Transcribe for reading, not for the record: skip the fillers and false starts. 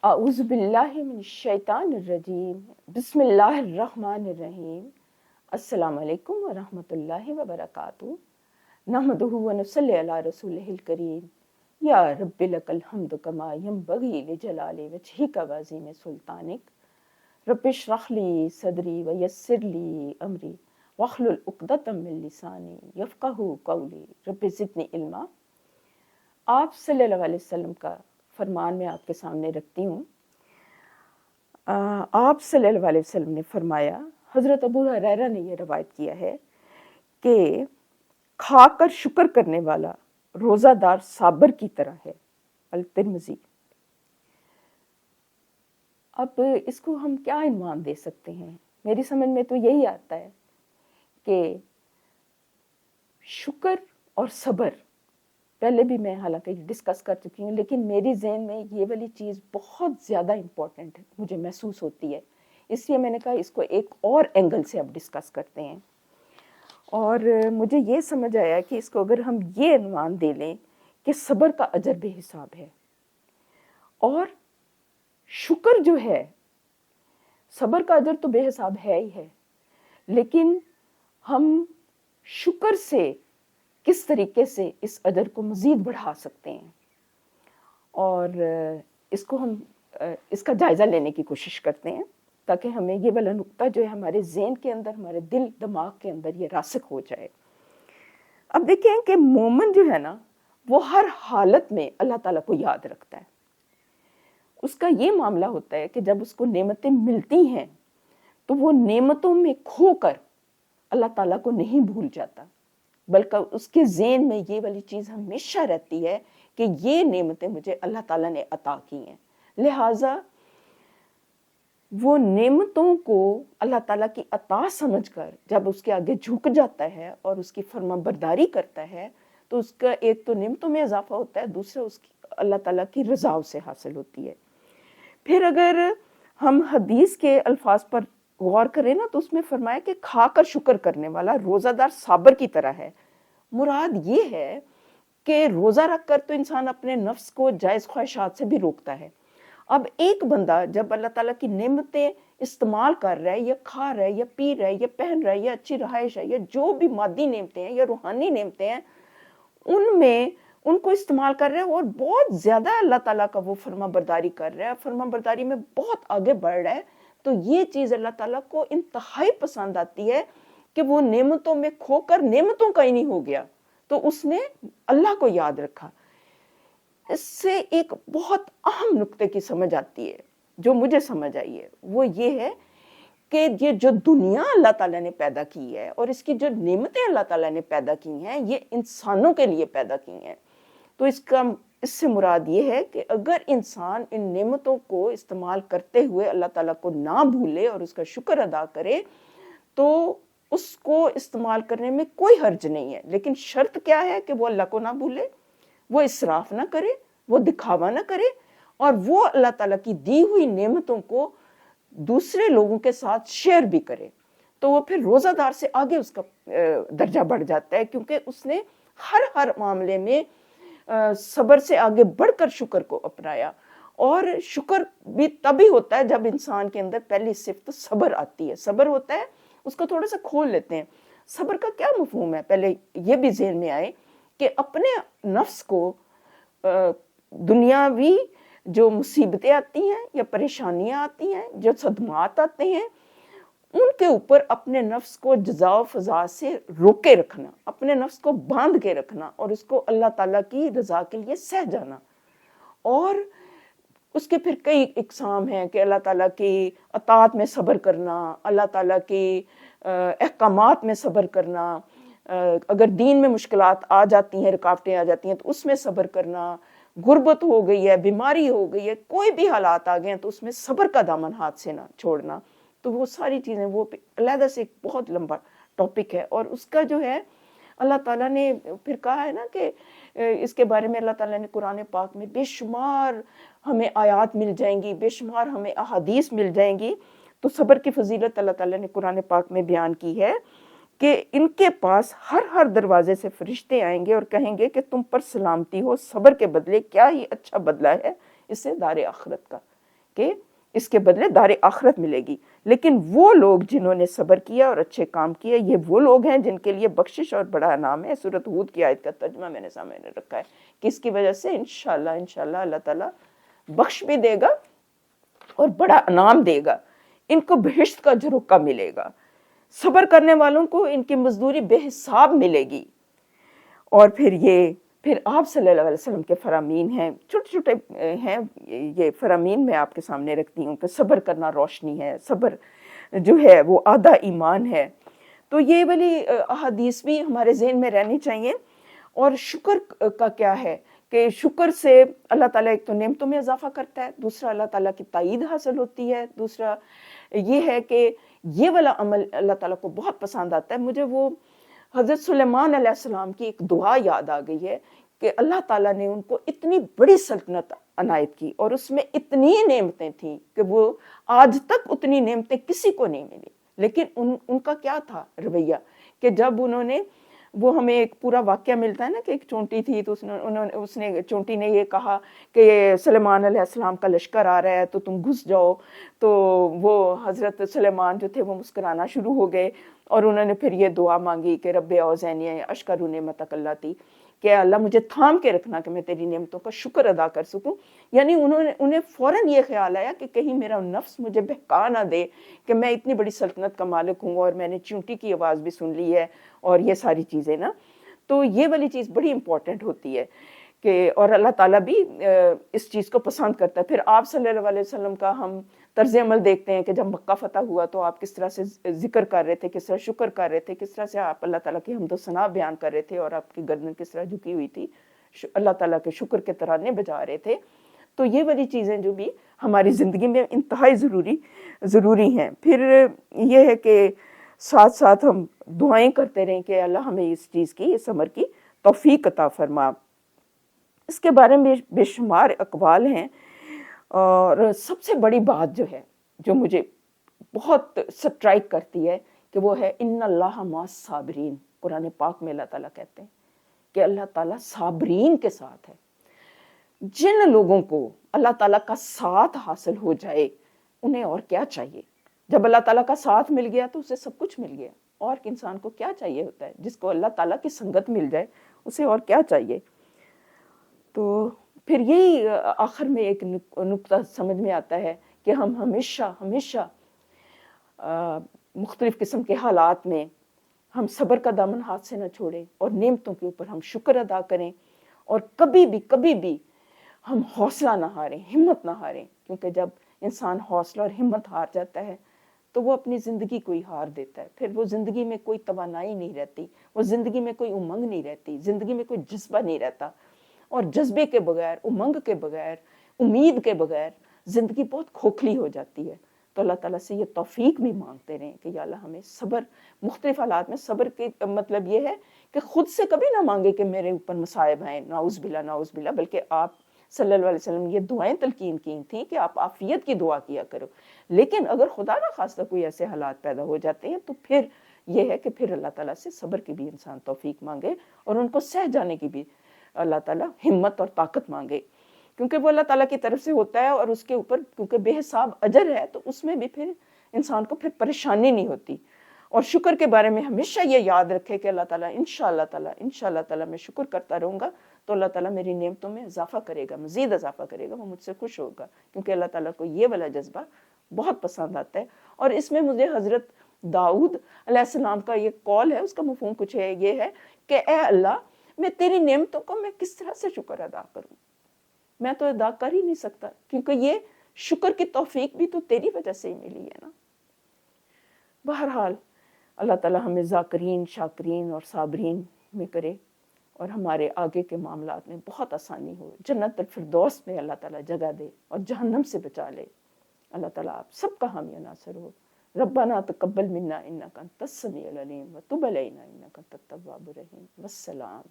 اعوذ باللہ من الشیطان الرجیم بسم اللہ الرحمن الرحیم السلام علیکم ورحمۃ اللہ وبرکاتہ نحمدہ ونصلی علی رسولہ الکریم یا رب لک الحمد کما ینبغی لجلال وجہک وعظیم سلطانک رب اشرح لی صدری ویسر لی امری واحلل عقدۃ من لسانی یفقہوا قولی رب زدنی علما۔ آپ صلی اللہ علیہ وسلم کا فرمان میں آپ کے سامنے رکھتی ہوں۔ آپ صلی اللہ علیہ وسلم نے فرمایا، حضرت ابو ہریرہ نے یہ روایت کیا ہے کہ کھا کر شکر کرنے والا روزہ دار صابر کی طرح ہے، الترمذی۔ اب اس کو ہم کیا عنوان دے سکتے ہیں؟ میری سمجھ میں تو یہی آتا ہے کہ شکر اور صبر، پہلے بھی میں حالانکہ ڈسکس کر چکی ہوں، لیکن میری ذہن میں یہ والی چیز بہت زیادہ امپورٹنٹ ہے، مجھے محسوس ہوتی ہے، اس لیے میں نے کہا اس کو ایک اور اینگل سے اب ڈسکس کرتے ہیں۔ اور مجھے یہ سمجھ آیا کہ اس کو اگر ہم یہ عنوان دے لیں کہ صبر کا اجر بے حساب ہے، اور شکر جو ہے، صبر کا اجر تو بے حساب ہے ہی ہے، لیکن ہم شکر سے کس طریقے سے اس اجر کو مزید بڑھا سکتے ہیں، اور اس کو ہم اس کا جائزہ لینے کی کوشش کرتے ہیں تاکہ ہمیں یہ والا نقطہ جو ہے ہمارے ذہن کے اندر، ہمارے دل دماغ کے اندر یہ راسخ ہو جائے۔ اب دیکھیں کہ مومن جو ہے نا، وہ ہر حالت میں اللہ تعالیٰ کو یاد رکھتا ہے۔ اس کا یہ معاملہ ہوتا ہے کہ جب اس کو نعمتیں ملتی ہیں تو وہ نعمتوں میں کھو کر اللہ تعالیٰ کو نہیں بھول جاتا، بلکہ اس کے ذہن میں یہ والی چیز ہمیشہ رہتی ہے کہ یہ نعمتیں مجھے اللہ تعالیٰ نے عطا کی ہیں، لہٰذا وہ نعمتوں کو اللہ تعالیٰ کی عطا سمجھ کر جب اس کے آگے جھک جاتا ہے اور اس کی فرما برداری کرتا ہے تو اس کا ایک تو نعمتوں میں اضافہ ہوتا ہے، دوسرا اس کی اللہ تعالیٰ کی رضا اسے حاصل ہوتی ہے۔ پھر اگر ہم حدیث کے الفاظ پر غور کریں نا تو اس میں فرمایا کہ کھا کر شکر کرنے والا روزہ دار صابر کی طرح ہے۔ مراد یہ ہے کہ روزہ رکھ کر تو انسان اپنے نفس کو جائز خواہشات سے بھی روکتا ہے۔ اب ایک بندہ جب اللہ تعالیٰ کی نعمتیں استعمال کر رہا ہے، یا کھا رہا ہے، یا پی رہا ہے، یا پہن رہا ہے، یا اچھی رہائش ہے، یا جو بھی مادی نعمتیں ہیں یا روحانی نعمتیں ہیں، ان کو استعمال کر رہا ہے اور بہت زیادہ اللہ تعالیٰ کا وہ فرما برداری کر رہا ہے، فرما برداری میں بہت آگے بڑھ رہا ہے، تو یہ چیز اللہ تعالیٰ کو انتہائی پسند آتی ہے کہ وہ نعمتوں میں کھو کر نعمتوں کا ہی نہیں ہو گیا، تو اس نے اللہ کو یاد رکھا۔ اس سے ایک بہت اہم نقطے کی سمجھ آتی ہے، جو مجھے سمجھ آئی ہے، وہ یہ ہے کہ یہ جو دنیا اللہ تعالیٰ نے پیدا کی ہے اور اس کی جو نعمتیں اللہ تعالیٰ نے پیدا کی ہیں، یہ انسانوں کے لیے پیدا کی ہیں۔ تو اس سے مراد یہ ہے کہ اگر انسان ان نعمتوں کو استعمال کرتے ہوئے اللہ تعالیٰ کو نہ بھولے اور اس کا شکر ادا کرے تو اس کو استعمال کرنے میں کوئی حرج نہیں ہے، لیکن شرط کیا ہے کہ وہ اللہ کو نہ بھولے، وہ اسراف نہ کرے، وہ دکھاوا نہ کرے، اور وہ اللہ تعالیٰ کی دی ہوئی نعمتوں کو دوسرے لوگوں کے ساتھ شیئر بھی کرے، تو وہ پھر روزہ دار سے آگے اس کا درجہ بڑھ جاتا ہے، کیونکہ اس نے ہر معاملے میں صبر سے آگے بڑھ کر شکر کو اپنایا۔ اور شکر بھی تبھی ہوتا ہے جب انسان کے اندر پہلی صفت صبر آتی ہے۔ صبر ہوتا ہے، اس کو تھوڑا سا کھول لیتے ہیں۔ صبر کا کیا مفہوم ہے؟ پہلے یہ بھی ذہن میں آئے کہ اپنے نفس کو دنیاوی جو مصیبتیں آتی ہیں یا پریشانیاں آتی ہیں، جو صدمات آتے ہیں، ان کے اوپر اپنے نفس کو جزا و فضا سے روکے رکھنا، اپنے نفس کو باندھ کے رکھنا، اور اس کو اللہ تعالیٰ کی رضا کے لیے سہ جانا۔ اور اس کے پھر کئی اقسام ہیں کہ اللہ تعالیٰ کی اطاعت میں صبر کرنا، اللہ تعالیٰ کی احکامات میں صبر کرنا، اگر دین میں مشکلات آ جاتی ہیں، رکاوٹیں آ جاتی ہیں تو اس میں صبر کرنا، غربت ہو گئی ہے، بیماری ہو گئی ہے، کوئی بھی حالات آ گئے ہیں تو اس میں صبر کا دامن ہاتھ سے نہ چھوڑنا۔ تو وہ ساری چیزیں وہ علیحدہ سے ایک بہت لمبا ٹاپک ہے، اور اس کا جو ہے اللہ تعالیٰ نے پھر کہا ہے نا کہ اس کے بارے میں اللہ تعالیٰ نے قرآن پاک میں بے شمار ہمیں آیات مل جائیں گی، بے شمار ہمیں احادیث مل جائیں گی۔ تو صبر کی فضیلت اللہ تعالیٰ نے قرآن پاک میں بیان کی ہے کہ ان کے پاس ہر دروازے سے فرشتے آئیں گے اور کہیں گے کہ تم پر سلامتی ہو، صبر کے بدلے کیا ہی اچھا بدلہ ہے اس سے دار آخرت کا۔ کہ اس کے بدلے دار آخرت ملے گی. لیکن وہ لوگ جنہوں نے صبر کیا اور اچھے کام کیے، یہ وہ لوگ ہیں جن کے لیے بخشش اور بڑا انعام ہے. سورۃ ہود کی آیت کا ترجمہ میں نے سامنے رکھا ہے کہ اس کی وجہ سے انشاءاللہ اللہ تعالیٰ بخش بھی دے گا اور بڑا انعام دے گا. ان کو بہشت کا جھروکا ملے گا. صبر کرنے والوں کو ان کی مزدوری بے حساب ملے گی. اور پھر آپ صلی اللہ علیہ وسلم کے فرامین ہیں، چھوٹے چھوٹے ہیں یہ فرامین میں آپ کے سامنے رکھتی ہوں کہ صبر کرنا روشنی ہے، صبر جو ہے وہ آدھا ایمان ہے. تو یہ والی احادیث بھی ہمارے ذہن میں رہنی چاہیے. اور شکر کا کیا ہے کہ شکر سے اللہ تعالیٰ ایک تو نعمتوں میں اضافہ کرتا ہے، دوسرا اللہ تعالیٰ کی تائید حاصل ہوتی ہے، دوسرا یہ ہے کہ یہ والا عمل اللہ تعالیٰ کو بہت پسند آتا ہے. مجھے وہ حضرت سلیمان علیہ السلام کی ایک دعا یاد آ گئی ہے کہ اللہ تعالیٰ نے ان کو اتنی بڑی سلطنت عنایت کی اور اس میں اتنی نعمتیں تھیں کہ وہ آج تک اتنی نعمتیں کسی کو نہیں ملی. لیکن ان کا کیا تھا رویہ کہ جب انہوں نے وہ ہمیں ایک پورا واقعہ ملتا ہے نا کہ ایک چونٹی تھی تو چونٹی نے یہ کہا کہ سلیمان علیہ السلام کا لشکر آ رہا ہے تو تم گھس جاؤ. تو وہ حضرت سلیمان جو تھے وہ مسکرانا شروع ہو گئے اور انہوں نے پھر یہ دعا مانگی کہ رب اوزعنی اشکر نعمتک اللتی، کہ اللہ مجھے تھام کے رکھنا کہ میں تیری نعمتوں کا شکر ادا کر سکوں. یعنی انہیں فوراً یہ خیال آیا کہ کہیں میرا نفس مجھے بہکا نہ دے کہ میں اتنی بڑی سلطنت کا مالک ہوں اور میں نے چونٹی کی آواز بھی سن لی ہے اور یہ ساری چیزیں نا. تو یہ والی چیز بڑی امپورٹنٹ ہوتی ہے کہ اور اللہ تعالیٰ بھی اس چیز کو پسند کرتا ہے. پھر آپ صلی اللہ علیہ وسلم کا ہم طرز عمل دیکھتے ہیں کہ جب مکہ فتح ہوا تو آپ کس طرح سے ذکر کر رہے تھے، کس طرح شکر کر رہے تھے، کس طرح سے آپ اللہ تعالیٰ کی حمد و ثنا بیان کر رہے تھے اور آپ کی گردن کس طرح جھکی ہوئی تھی، اللہ تعالیٰ کے شکر کے ترانے بجا رہے تھے. تو یہ والی چیزیں جو بھی ہماری زندگی میں انتہائی ضروری ہیں. پھر یہ ہے کہ ساتھ ساتھ ہم دعائیں کرتے رہیں کہ اللہ ہمیں اس چیز کی، اس عمر کی توفیق عطا فرما. اس کے بارے میں بے شمار اقوال ہیں اور سب سے بڑی بات جو ہے جو مجھے بہت سٹرائک کرتی ہے کہ وہ ہے ان اللہ مع الصابرین. قرآن پاک میں اللہ تعالیٰ کہتے ہیں کہ اللہ تعالیٰ صابرین کے ساتھ ہے. جن لوگوں کو اللہ تعالیٰ کا ساتھ حاصل ہو جائے انہیں اور کیا چاہیے؟ جب اللہ تعالیٰ کا ساتھ مل گیا تو اسے سب کچھ مل گیا. اور انسان کو کیا چاہیے ہوتا ہے؟ جس کو اللہ تعالیٰ کی سنگت مل جائے اسے اور کیا چاہیے؟ تو پھر یہی آخر میں ایک نقطہ سمجھ میں آتا ہے کہ ہم ہمیشہ مختلف قسم کے حالات میں ہم صبر کا دامن ہاتھ سے نہ چھوڑیں اور نعمتوں کے اوپر ہم شکر ادا کریں اور کبھی بھی ہم حوصلہ نہ ہاریں، ہمت نہ ہاریں. کیونکہ جب انسان حوصلہ اور ہمت ہار جاتا ہے تو وہ اپنی زندگی کو ہی ہار دیتا ہے. پھر وہ زندگی میں کوئی توانائی نہیں رہتی، وہ زندگی میں کوئی امنگ نہیں رہتی، زندگی میں کوئی جذبہ نہیں رہتا. اور جذبے کے بغیر، امنگ کے بغیر، امید کے بغیر زندگی بہت کھوکھلی ہو جاتی ہے. تو اللہ تعالیٰ سے یہ توفیق بھی مانگتے رہیں کہ یا اللہ ہمیں صبر، مختلف حالات میں صبر کے مطلب یہ ہے کہ خود سے کبھی نہ مانگے کہ میرے اوپر مصائب ہیں، نعوذ باللہ، بلکہ آپ صلی اللہ علیہ وسلم یہ دعائیں تلقین کی تھیں کہ آپ عافیت کی دعا کیا کرو. لیکن اگر خدا نہ خواستہ کوئی ایسے حالات پیدا ہو جاتے ہیں تو پھر یہ ہے کہ پھر اللہ تعالیٰ سے صبر کی بھی انسان توفیق مانگے اور ان کو سہ جانے کی بھی اللہ تعالیٰ ہمت اور طاقت مانگے. کیونکہ وہ اللہ تعالیٰ کی طرف سے ہوتا ہے اور اس کے اوپر کیونکہ بے حساب اجر ہے تو اس میں بھی پھر انسان کو پھر پریشانی نہیں ہوتی. اور شکر کے بارے میں ہمیشہ یہ یاد رکھے کہ اللہ تعالیٰ انشاءاللہ تعالیٰ میں شکر کرتا رہوں گا تو اللہ تعالیٰ میری نعمتوں میں اضافہ کرے گا، مزید اضافہ کرے گا، وہ مجھ سے خوش ہوگا. کیونکہ اللہ تعالیٰ کو یہ والا جذبہ بہت پسند آتا ہے. اور اس میں مجھے حضرت داؤد علیہ السلام کا یہ قول ہے، اس کا مفہوم کچھ ہے، یہ ہے کہ اے اللہ میں تیری نعمتوں کو میں کس طرح سے شکر ادا کروں؟ میں تو ادا کر ہی نہیں سکتا کیونکہ یہ شکر کی توفیق بھی تو تیری وجہ سے ہی ملی ہے نا. بہرحال اللہ تعالیٰ ہمیں ذاکرین، شاکرین اور صابرین میں کرے اور ہمارے آگے کے معاملات میں بہت آسانی ہو. جنت الفردوس میں اللہ تعالیٰ جگہ دے اور جہنم سے بچا لے. اللہ تعالیٰ آپ سب کا حامی ناصر ہو. ربنا تقبل منا انک انت السمیع العلیم وتب علینا انک انت التواب الرحیم. والسلام.